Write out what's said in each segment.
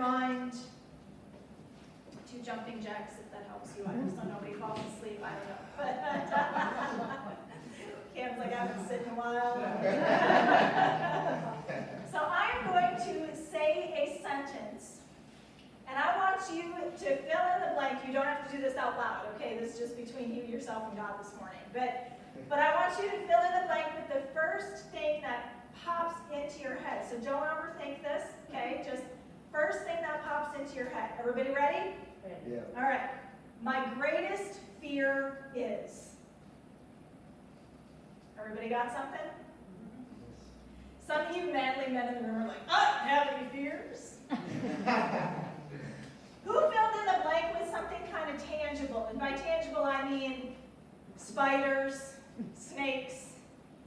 mind. 2 jumping jacks, if that helps you. I just don't know, nobody falls asleep, I don't know. But Cam's like, I haven't sit in a while. So I'm going to say a sentence, and I want you to fill in the blank. You don't have to do this out loud, okay? This is just between you, yourself, and God this morning. But I want you to fill in the blank with the first thing that pops into your head. So don't overthink this, okay? Just first thing that pops into your head. Everybody ready? Yeah. All right. My greatest fear is. Everybody got something? Some of you manly men in the room are like, I don't have any fears. Who filled in the blank with something kind of tangible? And by tangible, I mean spiders, snakes,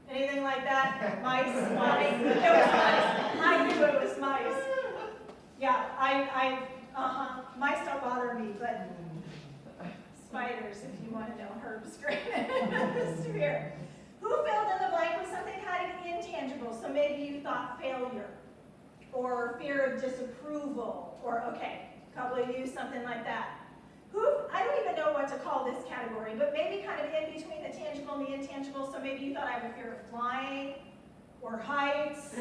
anything like that? Mice, flies. It was mice. I knew it was mice. Yeah, mice don't bother me, but spiders, if you want to know, Herb's greatest fear. Who filled in the blank with something kind of intangible? So maybe you thought failure, or fear of disapproval, or okay, a couple of you, something like that. I don't even know what to call this category, but maybe kind of in between the tangible and the intangible. So maybe you thought I have a fear of flying or heights.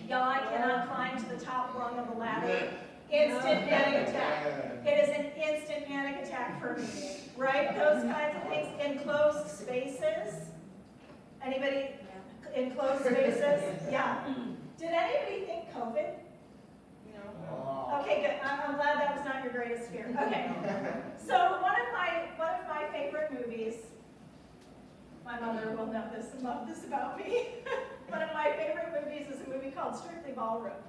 Y'all, I cannot climb to the top rung of a ladder. Instant panic attack. It is an instant panic attack for me, right? Those kinds of things. Enclosed spaces. Anybody? Enclosed spaces? Yeah. Did anybody think COVID? No. Okay, good. I'm glad that was not your greatest fear. Okay. So one of my favorite movies. My mother will know this and love this about me. One of my favorite movies is a movie called Strictly Ballroom.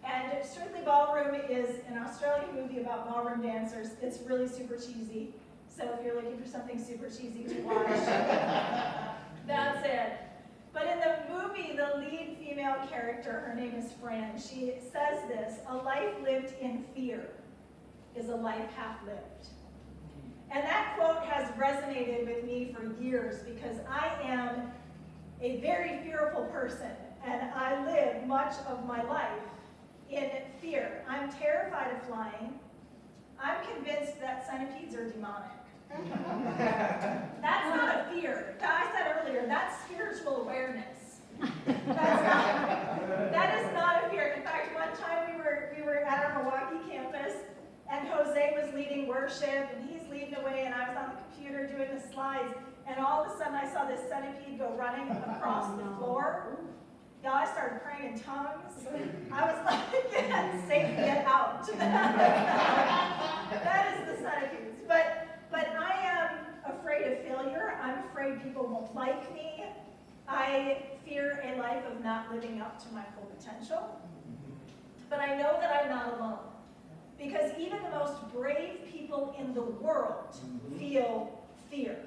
And Strictly Ballroom is an Australian movie about ballroom dancers. It's really super cheesy. So if you're looking for something super cheesy to watch, that's it. But in the movie, the lead female character, her name is Fran, she says this: a life lived in fear is a life half lived. And that quote has resonated with me for years because I am a very fearful person, and I live much of my life in fear. I'm terrified of flying. I'm convinced that centipedes are demonic. That's not a fear. I said earlier, that's spiritual awareness. That is not a fear. In fact, one time we were at our Milwaukee campus, and Jose was leading worship, and he's leading the way, and I was on the computer doing the slides, and all of a sudden I saw this centipede go running across the floor. Y'all, I started praying in tongues. I was like, get Satan, get out. That is the centipedes. But I am afraid of failure. I'm afraid people won't like me. I fear a life of not living up to my full potential. But I know that I'm not alone. Because even the most brave people in the world feel fear.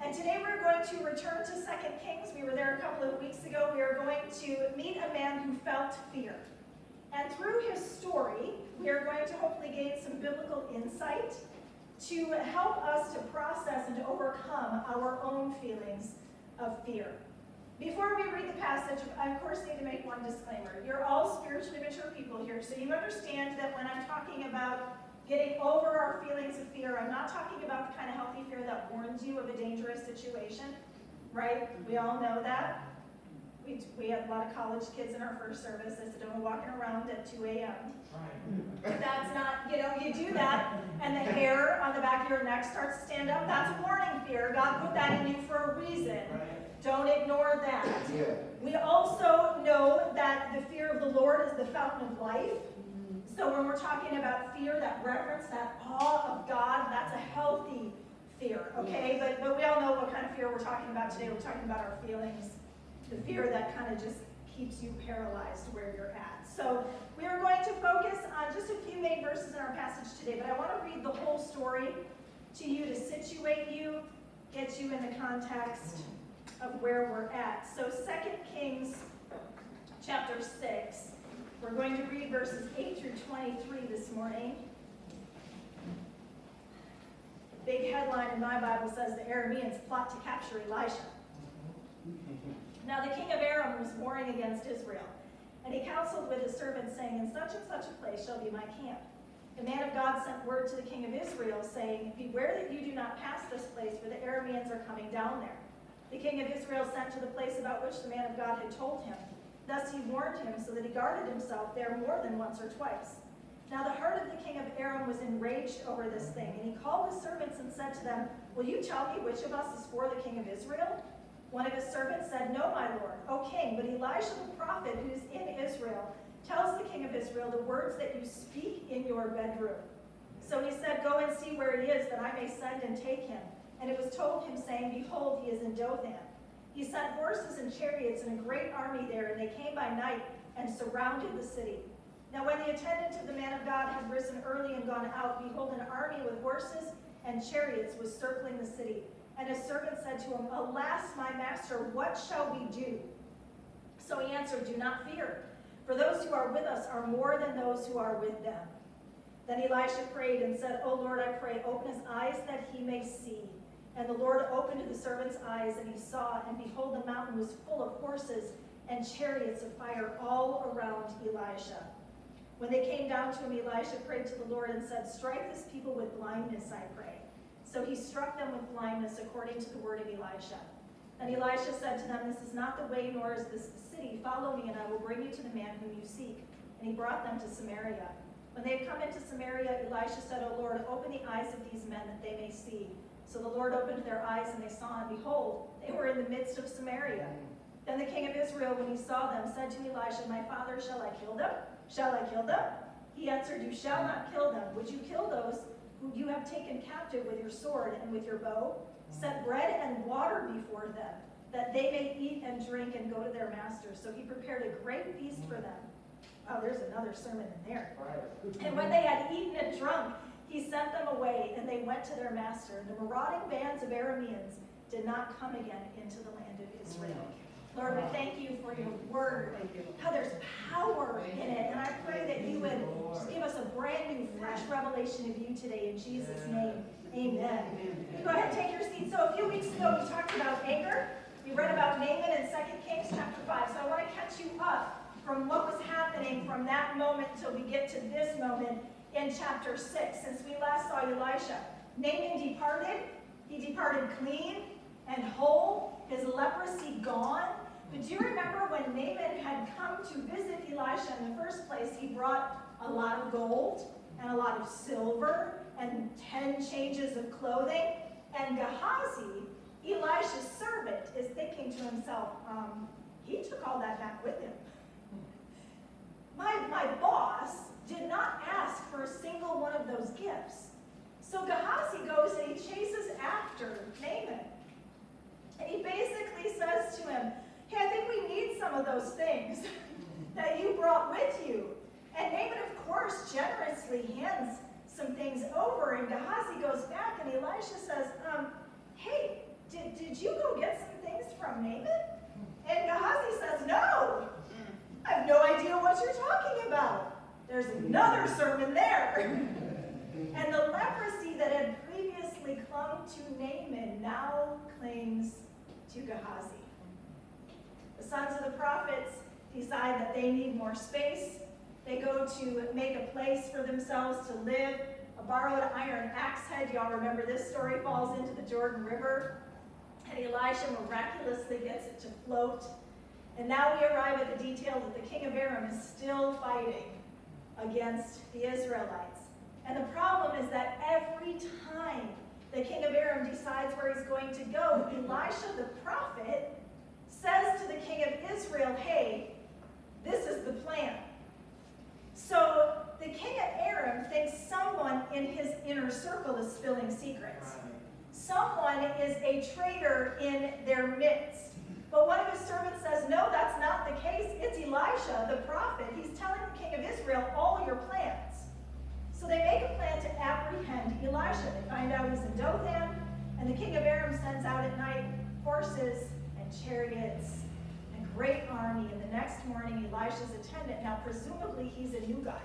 And today we're going to return to 2 Kings. We were there a couple of weeks ago. We are going to meet a man who felt fear. And through his story, we are going to hopefully gain some biblical insight to help us to process and to overcome our own feelings of fear. Before we read the passage, I of course need to make one disclaimer. You're all spiritually mature people here, so you understand that when I'm talking about getting over our feelings of fear, I'm not talking about the kind of healthy fear that warns you of a dangerous situation, right? We all know that. We had a lot of college kids in our first service. I said, don't be walking around at 2 a.m. Right. That's not, you do that, and the hair on the back of your neck starts to stand up. That's warning fear. God put that in you for a reason. Right. Don't ignore that. Yeah. We also know that the fear of the Lord is the fountain of life. So when we're talking about fear, that reverence, that awe of God, that's a healthy fear, okay? Yes. But we all know what kind of fear we're talking about today. We're talking about our feelings, the fear that kind of just keeps you paralyzed where you're at. So we are going to focus on just a few main verses in our passage today, but I want to read the whole story to you to situate you, get you in the context of where we're at. So 2 Kings chapter 6. We're going to read verses 8 through 23 this morning. Big headline in my Bible says the Arameans plot to capture Elisha. Now the king of Aram was warring against Israel. And he counseled with his servants, saying, in such and such a place shall be my camp. The man of God sent word to the king of Israel, saying, beware that you do not pass this place, for the Arameans are coming down there. The king of Israel sent to the place about which the man of God had told him. Thus he warned him, so that he guarded himself there more than once or twice. Now the heart of the king of Aram was enraged over this thing, and he called his servants and said to them, will you tell me which of us is for the king of Israel? One of his servants said, no, my lord, O king, but Elisha the prophet, who is in Israel, tells the king of Israel the words that you speak in your bedroom. So he said, go and see where he is, that I may send and take him. And it was told him, saying, behold, he is in Dothan. He sent horses and chariots and a great army there, and they came by night and surrounded the city. Now when the attendant of the man of God had risen early and gone out, behold, an army with horses and chariots was circling the city. And his servant said to him, alas, my master, what shall we do? So he answered, do not fear, for those who are with us are more than those who are with them. Then Elisha prayed and said, O Lord, I pray, open his eyes that he may see. And the Lord opened the servant's eyes, and he saw, and behold, the mountain was full of horses and chariots of fire all around Elisha. When they came down to him, Elisha prayed to the Lord and said, strike this people with blindness, I pray. So he struck them with blindness according to the word of Elisha. And Elisha said to them, this is not the way, nor is this the city. Follow me, and I will bring you to the man whom you seek. And he brought them to Samaria. When they had come into Samaria, Elisha said, O Lord, open the eyes of these men that they may see. So the Lord opened their eyes, and they saw, and behold, they were in the midst of Samaria. Then the king of Israel, when he saw them, said to Elisha, my father, shall I kill them? Shall I kill them? He answered, you shall not kill them. Would you kill those who you have taken captive with your sword and with your bow? Set bread and water before them, that they may eat and drink and go to their masters. So he prepared a great feast for them. Oh, there's another sermon in there. And when they had eaten and drunk, he sent them away, and they went to their master. The marauding bands of Arameans did not come again into the land of Israel. Lord, we thank you for your word, how there's power in it. And I pray that you would just give us a brand new, fresh revelation of you today. In Jesus' name, amen. You go ahead and take your seat. So a few weeks ago, we talked about anger. We read about Naaman in 2 Kings chapter 5. So I want to catch you up from what was happening from that moment until we get to this moment in chapter 6. Since we last saw Elisha, Naaman departed. He departed clean and whole, his leprosy gone. But do you remember when Naaman had come to visit Elisha in the first place, he brought a lot of gold and a lot of silver and 10 changes of clothing. And Gehazi, Elisha's servant, is thinking to himself, he took all that back with him. My boss did not ask for a single one of those gifts. So Gehazi goes and he chases after Naaman. And he basically says to him, hey, I think we need some of those things that you brought with you. And Naaman, of course, generously hands some things over. And Gehazi goes back, and Elisha says, hey, did you go get some things from Naaman? And Gehazi says, no, I have no idea what you're talking about. There's another sermon there. And the leprosy that had previously clung to Naaman now clings to Gehazi. The sons of the prophets decide that they need more space. They go to make a place for themselves to live. A borrowed iron axe head, y'all remember this story, falls into the Jordan River. And Elisha miraculously gets it to float. And now we arrive at the detail that the king of Aram is still fighting against the Israelites. And the problem is that every time the king of Aram decides where he's going to go, Elisha the prophet says to the king of Israel, hey, this is the plan. So the king of Aram thinks someone in his inner circle is spilling secrets. Someone is a traitor in their midst. But one of his servants says, no, that's not the case. It's Elisha, the prophet. He's telling the king of Israel all your plans. So they make a plan to apprehend Elisha. They find out he's in Dothan, and the king of Aram sends out at night horses and chariots and a great army. And the next morning, Elisha's attendant, now presumably he's a new guy,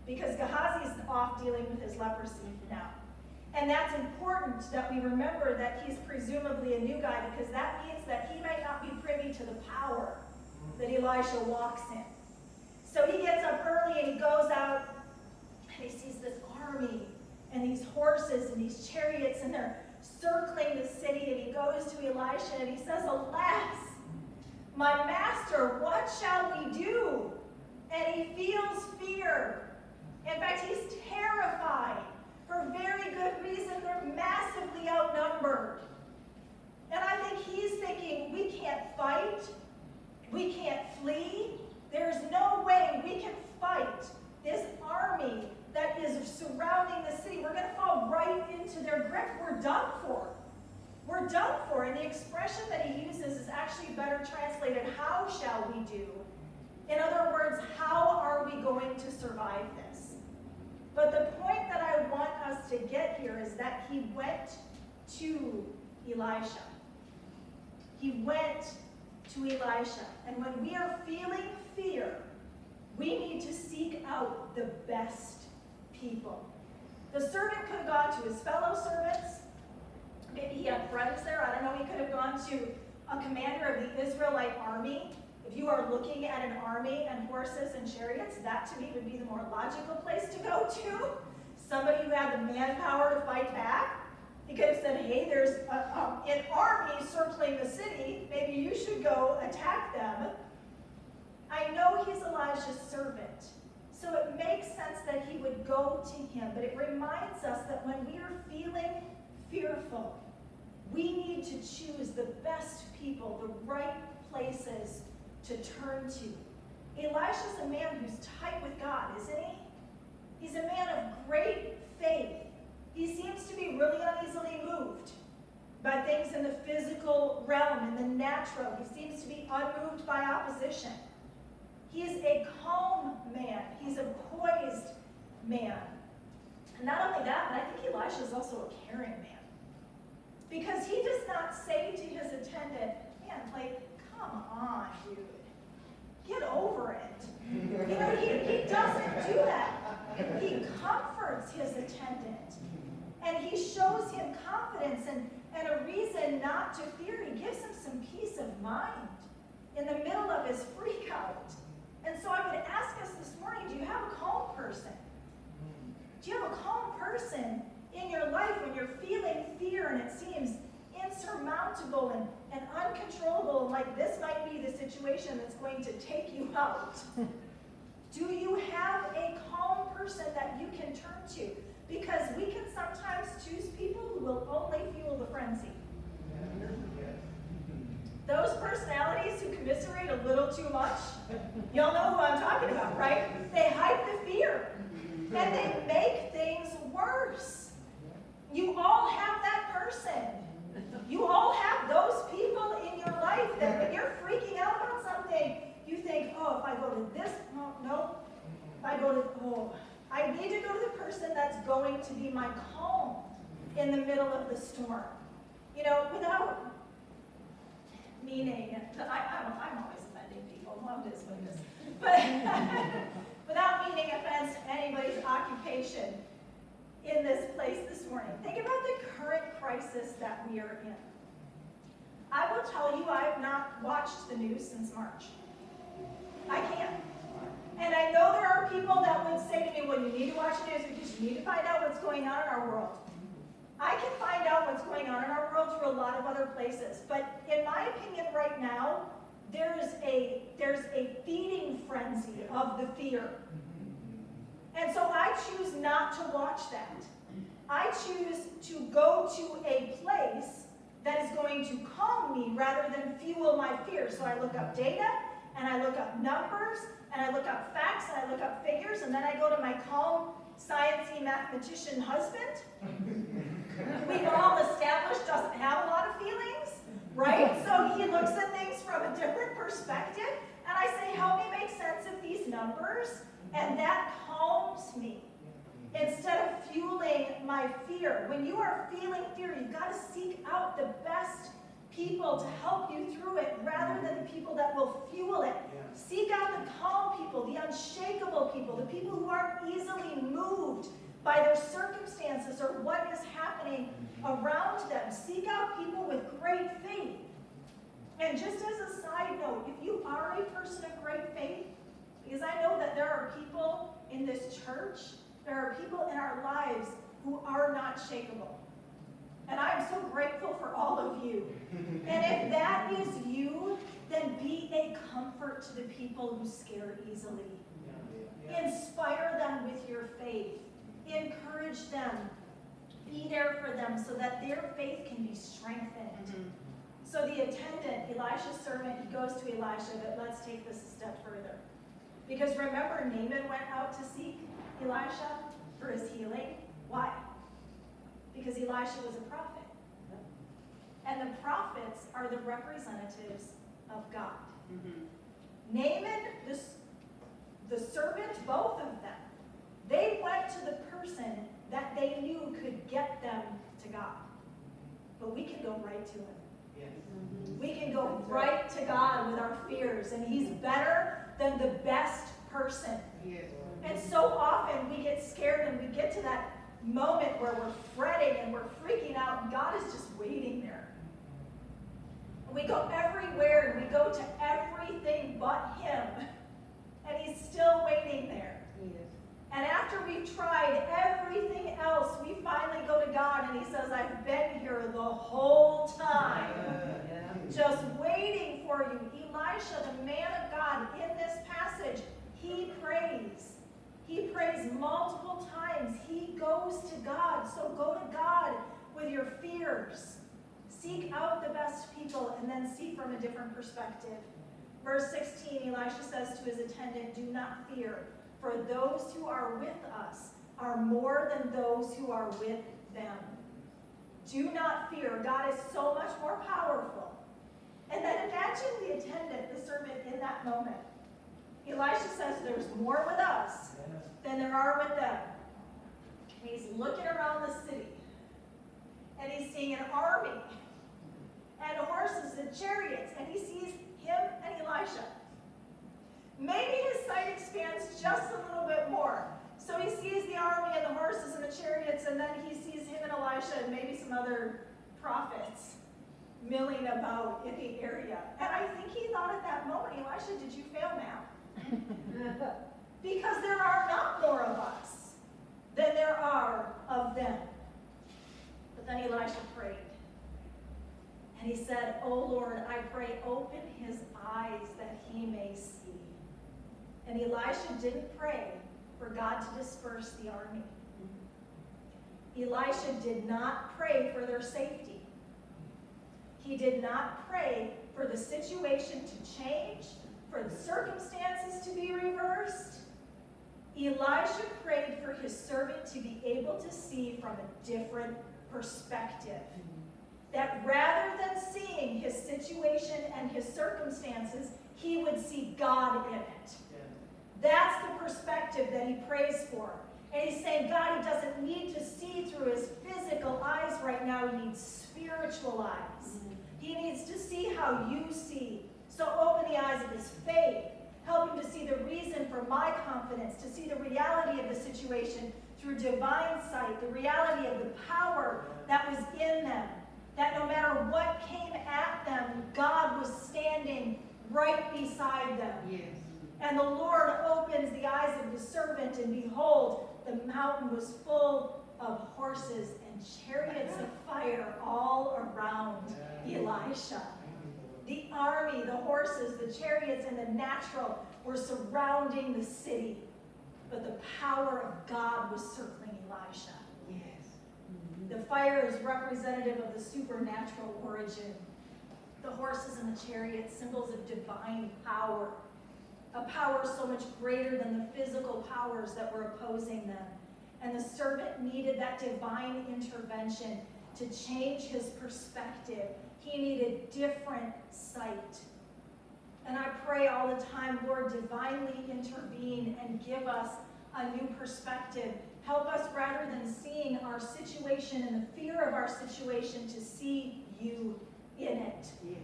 because Gehazi's off dealing with his leprosy now. And that's important that we remember that he's presumably a new guy, because that means that he might not be privy to the power that Elisha walks in. So he gets up early and he goes out and he sees this army and these horses and these chariots and they're circling the city, and he goes to Elisha and he says, "Alas, my master, what shall we do?" And he feels fear. In fact, he's terrified for very good reason. They're massively outnumbered. And I think he's thinking, we can't fight. We can't flee. There's no way we can fight this army that is surrounding the city. We're going to fall right into their grip. We're done for. We're done for. And the expression that he uses is actually better translated, how shall we do? In other words, how are we going to survive this? But the point that I want us to get here is that he went to Elisha. He went to Elisha. And when we are feeling fear, we need to seek out the best people. The servant could have gone to his fellow servants. Maybe he had friends there. I don't know. He could have gone to a commander of the Israelite army. If you are looking at an army and horses and chariots, that to me would be the more logical place to go to. Somebody who had the manpower to fight back. He could have said, hey, there's an army circling the city. Maybe you should go attack them. I know he's Elijah's servant, so it makes sense that he would go to him. But it reminds us that when we are feeling fearful, we need to choose the best people, the right places to turn to. Elisha's a man who's tight with God, isn't he? He's a man of great faith. He seems to be really uneasily moved by things in the physical realm, in the natural. He seems to be unmoved by opposition. He is a calm man. He's a poised man. And not only that, but I think Elisha is also a caring man. Because he does not say to his attendant, man, like, come on, dude. Get over it. You know, he doesn't do that. He comforts his attendant. And he shows him confidence and a reason not to fear. He gives him some peace of mind in the middle of his freak out. And so I would ask us this morning, do you have a calm person? Do you have a calm person in your life when you're feeling fear and it seems insurmountable and uncontrollable, and like this might be the situation that's going to take you out? Do you have a calm person that you can turn to? Because we can sometimes choose people who will only fuel the frenzy. Those personalities who commiserate a little too much, y'all know who I'm talking about, right? They hype the fear, and they make things worse. You all have that person. You all have those people in your life that when you're freaking out about something, you think, oh, if I go to this, no. If I go to, I need to go to the person that's going to be my calm in the middle of the storm. You know, without meaning, I'm always offending people, well, it is what it is. But without meaning offense to anybody's occupation in this place this morning, think about the current crisis that we are in. I will tell you, I have not watched the news since March. I can't. And I know there are people that would say to me, well, you need to watch the news because you need to find out what's going on in our world. I can find out what's going on in our world through a lot of other places. But in my opinion right now, there's a feeding frenzy of the fear. And so I choose not to watch that. I choose to go to a place that is going to calm me rather than fuel my fear. So I look up data, and I look up numbers, and I look up facts, and I look up figures, and then I go to my calm, sciencey mathematician husband. We've all established doesn't have a lot of feelings, right? So he looks at things from a different perspective, and I say, help me make sense of these numbers, and that calms me instead of fueling my fear. When you are feeling fear, you've got to seek out the best people to help you through it rather than the people that will fuel it. Seek out the calm people, the unshakable people, the people who aren't easily moved by their circumstances or what is happening around them. Seek out people with great faith. And just as a side note, if you are a person of great faith, because I know that there are people in this church, there are people in our lives who are not shakable. And I'm so grateful for all of you. And if that is you, then be a comfort to the people who scare easily. Inspire them with your faith. Encourage them. Be there for them so that their faith can be strengthened. So the attendant, Elisha's servant, he goes to Elisha, but let's take this a step further. Because remember, Naaman went out to seek Elisha for his healing. Why? Because Elisha was a prophet. And the prophets are the representatives of God. Naaman, the servant, both of them, they went to the person that they knew could get them to God. But we can go right to him. We can go right to God with our fears, and he's better than the best person. And so often we get scared and we get to that moment where we're fretting and we're freaking out, and God is just waiting there. And we go everywhere and we go to everything but him, and he's still waiting there. And after we've tried everything else, we finally go to God, and he says, I've been here the whole time, just waiting for you. Elisha, the man of God, in this passage, he prays. He prays multiple times. He goes to God. So go to God with your fears. Seek out the best people and then see from a different perspective. Verse 16, Elisha says to his attendant, do not fear, for those who are with us are more than those who are with them. Do not fear. God is so much more powerful. And then imagine the attendant, the servant, in that moment. Elisha says there's more with us than there are with them. And he's looking around the city, and he's seeing an army and horses and chariots, and he sees him and Elisha. Maybe his sight expands just a little bit more. So he sees the army and the horses and the chariots, and then he sees him and Elisha and maybe some other prophets milling about in the area. And I think he thought at that moment, Elisha, did you fail now? Because there are not more of us than there are of them. But then Elisha prayed. And he said, oh Lord, I pray, open his eyes that he may see. And Elisha didn't pray for God to disperse the army. Elisha did not pray for their safety. He did not pray for the situation to change, for the circumstances to be reversed. Elisha prayed for his servant to be able to see from a different perspective. That rather than seeing his situation and his circumstances, he would see God in it. That's the perspective that he prays for. And he's saying, God, he doesn't need to see through his physical eyes right now. He needs spiritual eyes. He needs to see how you see. So open the eyes of his faith. Help him to see the reason for my confidence, to see the reality of the situation through divine sight, the reality of the power that was in them. That no matter what came at them, God was standing right beside them. Yes. And the Lord opens the eyes of the servant, and behold, the mountain was full of horses and chariots of fire all around Elisha. The army, the horses, the chariots, and the natural were surrounding the city. But the power of God was circling Elisha. Yes. The fire is representative of the supernatural origin. The horses and the chariots, symbols of divine power. A power so much greater than the physical powers that were opposing them. And the servant needed that divine intervention to change his perspective. He needed different sight. And I pray all the time, Lord, divinely intervene and give us a new perspective. Help us, rather than seeing our situation and the fear of our situation, to see you in it. Yes.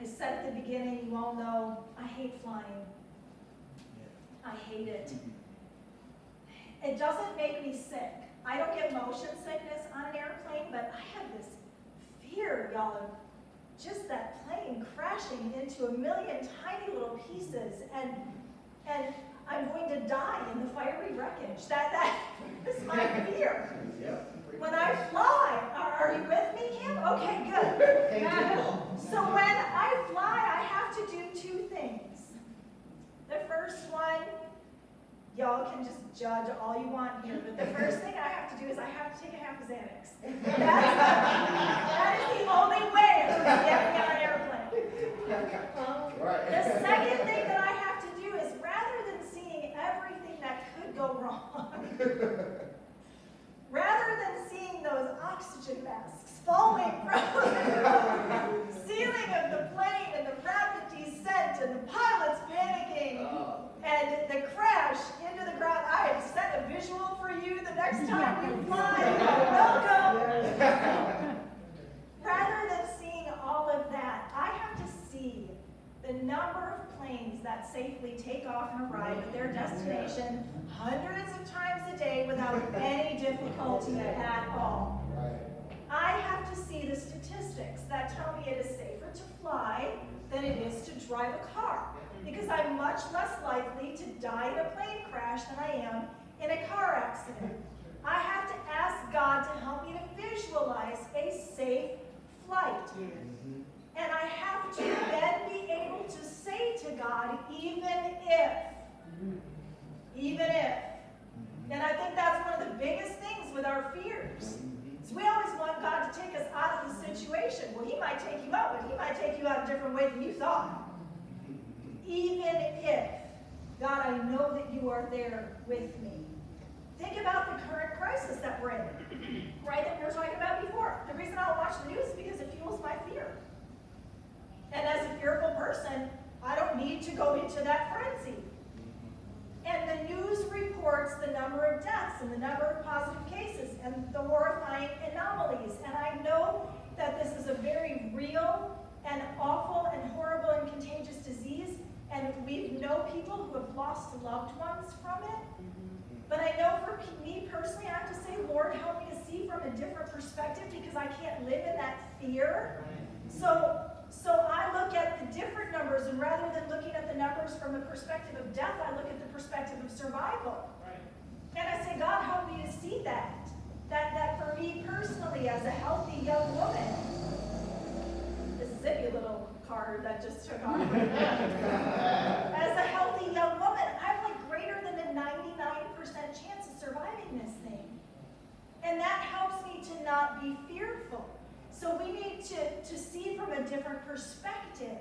I said at the beginning, you all know, I hate flying. I hate it. It doesn't make me sick. I don't get motion sickness on an airplane, but I have this fear, y'all, of just that plane crashing into a million tiny little pieces, and I'm going to die in the fiery wreckage. That is my fear. When I fly, are you with me, Kim? Okay, good. So when I fly, I have to do two things. The first one, y'all can just judge all you want here, but the first thing I have to do is I have to take a half a Xanax. That is the only way to get me on an airplane. The second thing that I have to do is, rather than seeing everything that could go wrong, rather than seeing those oxygen masks falling from the ceiling of the plane and the rapid descent and the pilots panicking and the crash into the ground, I have set a visual for you the next time you fly. Welcome. Rather than seeing all of that, I have to see the number of planes that safely take off and arrive at their destination hundreds of times a day without any difficulty at all. I have to see the statistics that tell me it is safer to fly than it is to drive a car, because I'm much less likely to die in a plane crash than I am in a car accident. I have to ask God to help me to visualize a safe flight. And I have to then be able to say to God, even if. And I think that's one of the biggest things with our fears. So we always want God to take us out of the situation. Well, he might take you out, but he might take you out a different way than you thought. Even if, God, I know that you are there with me. Think about the current crisis that we're in, right, that we were talking about before. The reason I don't watch the news is because it fuels my fear. And as a fearful person, I don't need to go into that frenzy. And the news reports the number of deaths and the number of positive cases and the horrifying anomalies. And I know that this is a very real and awful and horrible and contagious disease. And we know people who have lost loved ones from it. But I know for me personally, I have to say, Lord, help me to see from a different perspective, because I can't live in that fear. So I look at the different numbers, and rather than looking at the numbers from the perspective of death, I look at the perspective of survival. And I say, God, help me to see that for me personally, as a healthy young woman, this zippy little card that just took off. As a healthy young woman, I have like greater than a 99% chance of surviving this thing. And that helps me to not be fearful. So we need to see from a different perspective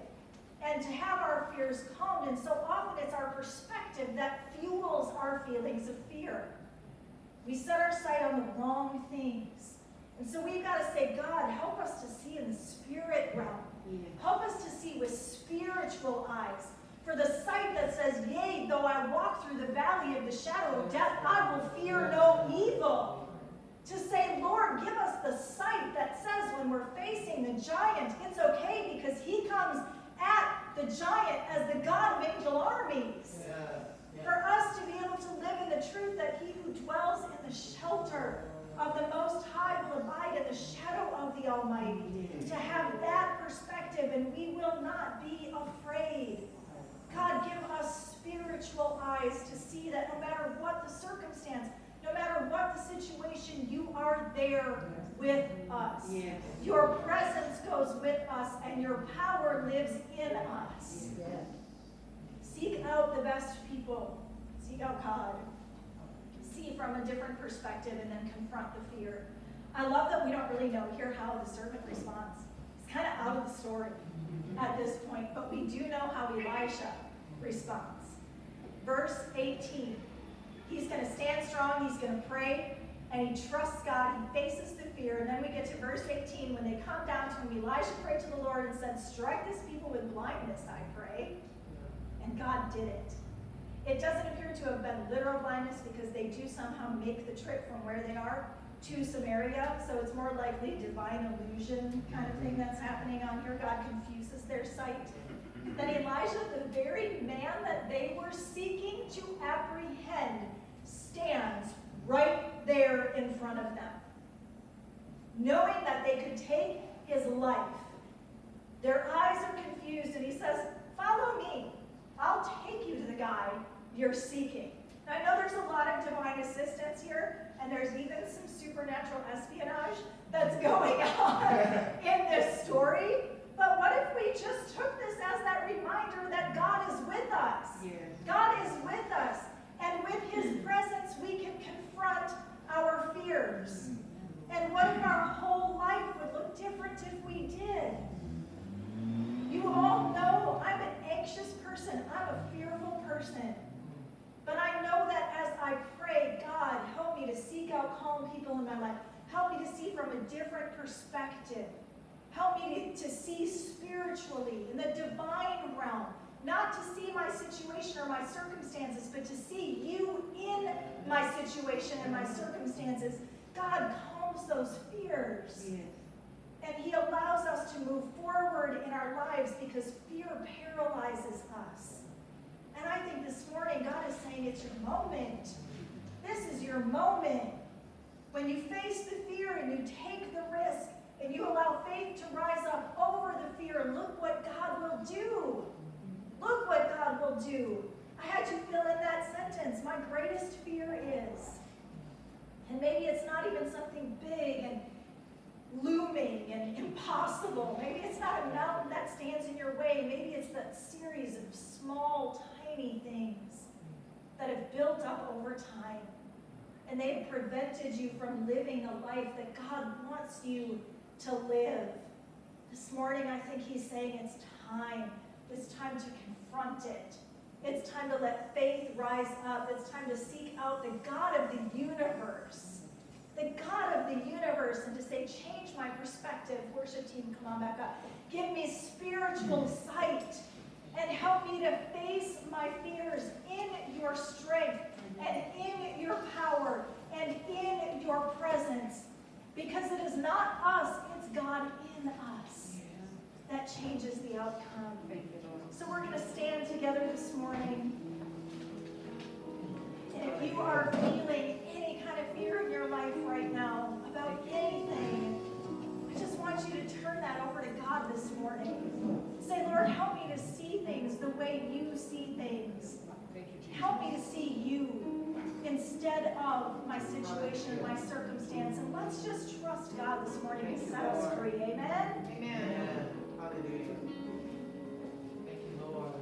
and to have our fears calmed. And so often it's our perspective that fuels our feelings of fear. We set our sight on the wrong things. And so we've got to say, God, help us to see in the spirit realm. Help us to see with spiritual eyes. For the sight that says, yea, though I walk through the valley of the shadow of death, I will fear no evil. To say, Lord, give us the sight that says when we're facing the giant, it's okay, because he comes at the giant as the God of angel armies. For us to be able to live in the truth that he who dwells in the shelter of the Most High will abide in the shadow of the Almighty. To have that perspective, and we will not be afraid. God, give us spiritual eyes to see that no matter what the circumstance, no matter what the situation, you are there with us. Yes. Your presence goes with us, and your power lives in us. Yes. Seek out the best people. Seek out God. See from a different perspective, and then confront the fear. I love that we don't really know here how the serpent responds. He's kind of out of the story at this point, but we do know how Elisha responds. Verse 18. He's going to stand strong, he's going to pray, and he trusts God, he faces the fear. And then we get to verse 18, when they come down to him, Elisha prayed to the Lord and said, strike this people with blindness, I pray. And God did it. It doesn't appear to have been literal blindness, because they do somehow make the trip from where they are to Samaria, so it's more likely divine illusion kind of thing that's happening on here. God confuses their sight. Then Elijah, the very man that they were seeking to apprehend, stands right there in front of them. Knowing that they could take his life, Their eyes are confused, and he says, follow me. I'll take you to the guy you're seeking. Now, I know there's a lot of divine assistance here, and there's even some supernatural espionage that's going on in this story. But what if we just took this as that reminder that God is with us? Yes. God is with us. And with his presence, we can confront our fears. And what if our whole life would look different if we did? You all know I'm an anxious person. I'm a fearful person. But I know that as I pray, God, help me to seek out calm people in my life. Help me to see from a different perspective. Help me to see spiritually in the divine realm. Not to see my situation or my circumstances, but to see you in my situation and my circumstances. God calms those fears. Yes. And he allows us to move forward in our lives because fear paralyzes us. And I think this morning God is saying it's your moment. This is your moment. When you face the fear and you take the risk and you allow faith to rise up over the fear, look what God will do. Look what God will do. I had you fill in that sentence. My greatest fear is. And maybe it's not even something big and looming and impossible. Maybe it's not a mountain that stands in your way. Maybe it's that series of small, tiny things that have built up over time. And they've prevented you from living a life that God wants you to live. This morning, I think he's saying it's time. It's time to confront it. It's time to let faith rise up. It's time to seek out the God of the universe. The God of the universe, and to say, change my perspective. Worship team, come on back up. Give me spiritual sight and help me to face my fears in your strength and in your power and in your presence. Because it is not us, it's God in us that changes the outcome. So we're going to stand together this morning. And if you are feeling any kind of fear in your life right now about anything, I just want you to turn that over to God this morning. Say, Lord, help me to see things the way you see things. Help me to see you instead of my situation, my circumstance. And let's just trust God this morning to set us free. Amen? Amen. Hallelujah. Thank you, Lord.